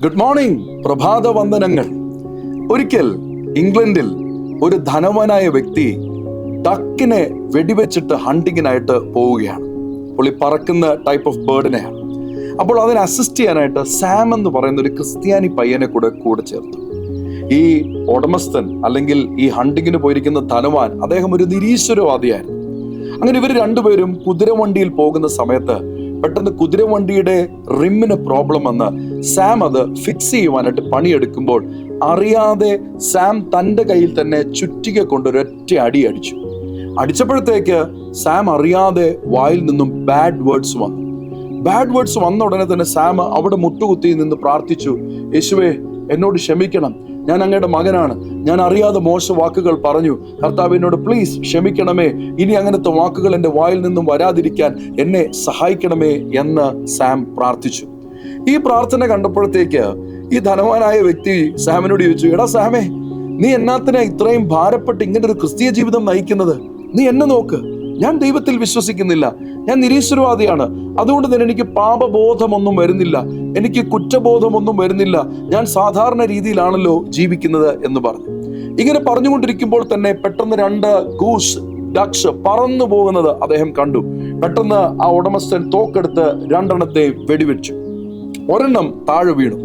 Good morning, പ്രഭാത വന്ദനങ്ങൾ. ഒരിക്കൽ ഇംഗ്ലണ്ടിൽ ഒരു ധനവാനായ വ്യക്തി ഡക്കിനെ വെടിവെച്ചിട്ട് ഹണ്ടിങ്ങിനായിട്ട് പോവുകയാണ്. അപ്പോൾ ഈ പറക്കുന്ന ടൈപ്പ് ഓഫ് ബേർഡിനെയാണ്. അപ്പോൾ അതിനെ അസിസ്റ്റ് ചെയ്യാനായിട്ട് സാം എന്ന് പറയുന്ന ഒരു ക്രിസ്ത്യാനി പയ്യനെ കൂടെ ചേർത്തു. ഈ ഉടമസ്ഥൻ അല്ലെങ്കിൽ ഈ ഹണ്ടിങ്ങിന് പോയിരിക്കുന്ന ധനവാൻ, അദ്ദേഹം ഒരു നിരീശ്വരവാദിയായിരുന്നു. അങ്ങനെ ഇവർ രണ്ടുപേരും കുതിരവണ്ടിയിൽ പോകുന്ന സമയത്ത് പെട്ടെന്ന് കുതിരവണ്ടിയുടെ റിമ്മിന് പ്രോബ്ലം വന്ന് സാം അത് ഫിക്സ് ചെയ്യുവാനായിട്ട് പണിയെടുക്കുമ്പോൾ അറിയാതെ സാം തൻ്റെ കയ്യിൽ തന്നെ ചുറ്റിക കൊണ്ടൊരൊറ്റ അടിച്ചു. അടിച്ചപ്പോഴത്തേക്ക് സാം അറിയാതെ വായിൽ നിന്നും ബാഡ് വേർഡ്സ് വന്ന ഉടനെ തന്നെ സാം അവിടെ മുട്ടുകുത്തി നിന്ന് പ്രാർത്ഥിച്ചു, യേശുവേ എന്നോട് ക്ഷമിക്കണം, ഞാൻ അങ്ങയുടെ മകനാണ്, ഞാൻ അറിയാതെ മോശ വാക്കുകൾ പറഞ്ഞു, കർത്താവ് എന്നോട് പ്ലീസ് ക്ഷമിക്കണമേ, ഇനി അങ്ങനത്തെ വാക്കുകൾ എൻ്റെ വായിൽ നിന്നും വരാതിരിക്കാൻ എന്നെ സഹായിക്കണമേ എന്ന് സാം പ്രാർത്ഥിച്ചു. ഈ പ്രാർത്ഥന കണ്ടപ്പോഴത്തേക്ക് ഈ ധനവാനായ വ്യക്തി സാമിനോട് ചോദിച്ചു, എടാ സാമേ, നീ എന്നാത്തിനാ ഇത്രയും ഭാരപ്പെട്ട് ഇങ്ങനെ ഒരു ക്രിസ്തീയ ജീവിതം നയിക്കുന്നത്? നീ എന്നെ നോക്ക്, ഞാൻ ദൈവത്തിൽ വിശ്വസിക്കുന്നില്ല, ഞാൻ നിരീശ്വരവാദിയാണ്, അതുകൊണ്ട് തന്നെ എനിക്ക് പാപബോധമൊന്നും വരുന്നില്ല, എനിക്ക് കുറ്റബോധമൊന്നും വരുന്നില്ല, ഞാൻ സാധാരണ രീതിയിലാണല്ലോ ജീവിക്കുന്നത് എന്ന് പറഞ്ഞു. ഇങ്ങനെ പറഞ്ഞുകൊണ്ടിരിക്കുമ്പോൾ തന്നെ പെട്ടെന്ന് 2 ഡക്സ് പറന്നു പോകുന്നത് അദ്ദേഹം കണ്ടു. പെട്ടെന്ന് ആ ഉടമസ്ഥൻ തോക്കെടുത്ത് 2 വെടിവെച്ചു. ഒരെണ്ണം താഴെ വീണു,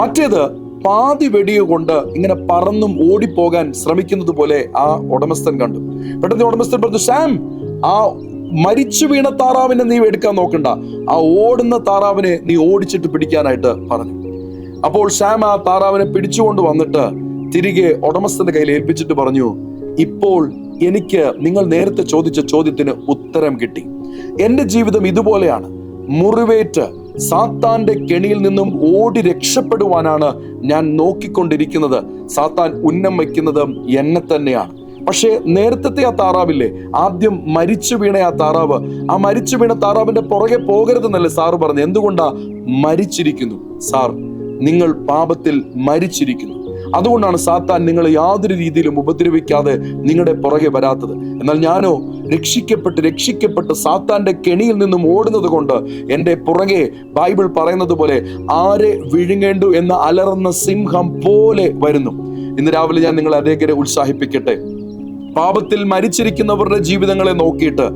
മറ്റേത് പാതി വെടിയ കൊണ്ട് ഇങ്ങനെ പറന്നും ഓടിപ്പോകാൻ ശ്രമിക്കുന്നത് പോലെ ആ ഉടമസ്ഥൻ കണ്ടു. പെട്ടെന്ന് ഉടമസ്ഥൻ പറഞ്ഞു, സാം, ആ മരിച്ചു വീണ താറാവിനെ നീ എടുക്കാൻ നോക്കണ്ട, ആ ഓടുന്ന താറാവിനെ നീ ഓടിച്ചിട്ട് പിടിക്കാനായിട്ട് പറഞ്ഞു. അപ്പോൾ സാം ആ താറാവിനെ പിടിച്ചുകൊണ്ട് വന്നിട്ട് തിരികെ ഉടമസ്ഥന്റെ കയ്യിൽ ഏൽപ്പിച്ചിട്ട് പറഞ്ഞു, ഇപ്പോൾ എനിക്ക് നിങ്ങൾ നേരത്തെ ചോദിച്ച ചോദ്യത്തിന് ഉത്തരം കിട്ടി. എന്റെ ജീവിതം ഇതുപോലെയാണ്. മുറിവേറ്റ് സാത്താന്റെ കെണിയിൽ നിന്നും ഓടി രക്ഷപ്പെടുവാനാണ് ഞാൻ നോക്കിക്കൊണ്ടിരിക്കുന്നത്. സാത്താൻ ഉന്നം വയ്ക്കുന്നത് എന്നെ തന്നെയാണ്. പക്ഷേ നേരത്തെ ആ താറാവില്ലേ, ആദ്യം മരിച്ചു വീണ ആ താറാവ്, ആ മരിച്ചു വീണ താറാവിന്റെ പുറകെ പോകരുതെന്നല്ലേ സാറ് പറഞ്ഞു? എന്തുകൊണ്ടാ? മരിച്ചിരിക്കുന്നു സാർ, നിങ്ങൾ പാപത്തിൽ മരിച്ചിരിക്കുന്നു. അതുകൊണ്ടാണ് സാത്താൻ നിങ്ങളെ യാതൊരു രീതിയിലും ഉപദ്രവിക്കാതെ നിങ്ങളുടെ പുറകെ വരാത്തത്. എന്നാൽ ഞാനോ രക്ഷിക്കപ്പെട്ട് സാത്താന്റെ കെണിയിൽ നിന്നും ഓടുന്നത് കൊണ്ട് എൻ്റെ പുറകെ ബൈബിൾ പറയുന്നത് പോലെ ആരെ വിഴുങ്ങേണ്ടു എന്ന് അലറുന്ന സിംഹം പോലെ വരുന്നു. ഇന്ന് രാവിലെ ഞാൻ നിങ്ങളെ അനേകരെ ഉത്സാഹിപ്പിക്കട്ടെ. പാപത്തിൽ മരിച്ചിരിക്കുന്നവരുടെ ജീവിതങ്ങളെ നോക്കിയിട്ട്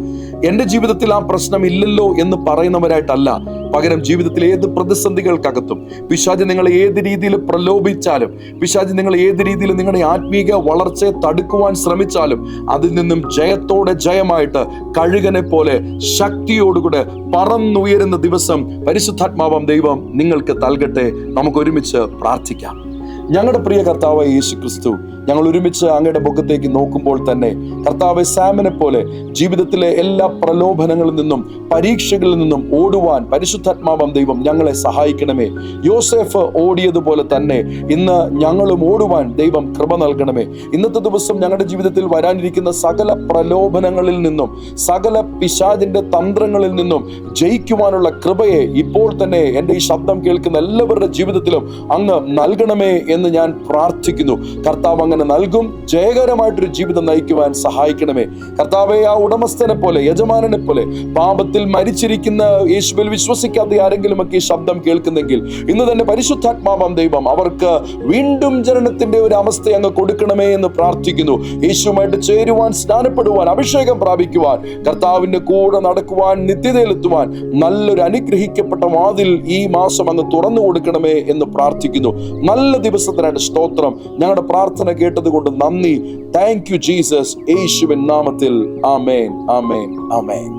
എൻ്റെ ജീവിതത്തിൽ ആ പ്രശ്നം ഇല്ലല്ലോ എന്ന് പറയുന്നവരായിട്ടല്ല, പകരം ജീവിതത്തിൽ ഏത് പ്രതിസന്ധികൾക്കകത്തും പിശാച് നിങ്ങളെ ഏത് രീതിയിൽ പ്രലോഭിച്ചാലും, പിശാച് നിങ്ങളെ ഏത് രീതിയിൽ നിങ്ങളുടെ ആത്മീക വളർച്ചയെ തടുക്കുവാൻ ശ്രമിച്ചാലും അതിൽ നിന്നും ജയമായിട്ട് കഴുകനെ പോലെ ശക്തിയോടുകൂടെ പറന്നുയരുന്ന ദിവസം പരിശുദ്ധാത്മാവാം ദൈവം നിങ്ങൾക്ക് നൽകട്ടെ. നമുക്ക് ഒരുമിച്ച് പ്രാർത്ഥിക്കാം. ഞങ്ങളുടെ പ്രിയ കർത്താവായ യേശു ക്രിസ്തു, ഞങ്ങൾ ഒരുമിച്ച് അങ്ങയുടെ മുഖത്തേക്ക് നോക്കുമ്പോൾ തന്നെ കർത്താവെ, സാമിനെ പോലെ ജീവിതത്തിലെ എല്ലാ പ്രലോഭനങ്ങളിൽ നിന്നും പരീക്ഷകളിൽ നിന്നും ഓടുവാൻ പരിശുദ്ധാത്മാവാം ദൈവം ഞങ്ങളെ സഹായിക്കണമേ. യോസേഫ് ഓടിയതുപോലെ തന്നെ ഇന്ന് ഞങ്ങളും ഓടുവാൻ ദൈവം കൃപ നൽകണമേ. ഇന്നത്തെ ദിവസം ഞങ്ങളുടെ ജീവിതത്തിൽ വരാനിരിക്കുന്ന സകല പ്രലോഭനങ്ങളിൽ നിന്നും സകല പിശാചിന്റെ തന്ത്രങ്ങളിൽ നിന്നും ജയിക്കുവാനുള്ള കൃപയെ ഇപ്പോൾ തന്നെ എൻ്റെ ഈ ശബ്ദം കേൾക്കുന്ന എല്ലാവരുടെ ജീവിതത്തിലും അങ്ങ് നൽകണമേ എന്ന് ഞാൻ പ്രാർത്ഥിക്കുന്നു. കർത്താവ് അങ്ങനെ നൽകും. ജയകരമായിട്ടൊരു ജീവിതം നയിക്കുവാൻ സഹായിക്കണമേ. കർത്താവെ, ആ ഉടമസ്ഥനെ പോലെ, യജമാനനെ പോലെ പാപത്തിൽ മരിച്ചിരിക്കുന്ന, യേശുവിൽ വിശ്വസിക്കാത്ത ആരെങ്കിലും ഒക്കെ ഈ ശബ്ദം കേൾക്കുന്നെങ്കിൽ ഇന്ന് തന്നെ പരിശുദ്ധാത്മാവാം ദൈവം അവർക്ക് വീണ്ടും ജനനത്തിന്റെ ഒരു അവസ്ഥ അങ്ങ് കൊടുക്കണമേ എന്ന് പ്രാർത്ഥിക്കുന്നു. യേശുവുമായിട്ട് ചേരുവാൻ, സ്നാനപ്പെടുവാൻ, അഭിഷേകം പ്രാപിക്കുവാൻ, കർത്താവിന്റെ കൂടെ നടക്കുവാൻ, നിത്യതയിലെത്തുവാൻ നല്ലൊരു അനുഗ്രഹിക്കപ്പെട്ട വാതിൽ ഈ മാസം അങ്ങ് തുറന്നു കൊടുക്കണമേ എന്ന് പ്രാർത്ഥിക്കുന്നു. നല്ല ദിവസത്തിനായിട്ട് സ്തോത്രം. ഞങ്ങളുടെ പ്രാർത്ഥന കേട്ടത് കൊണ്ട് നന്ദി. Thank you Jesus. യേശുവിൻ നാമത്തിൽ ആമേൻ, ആമേൻ, ആമേൻ.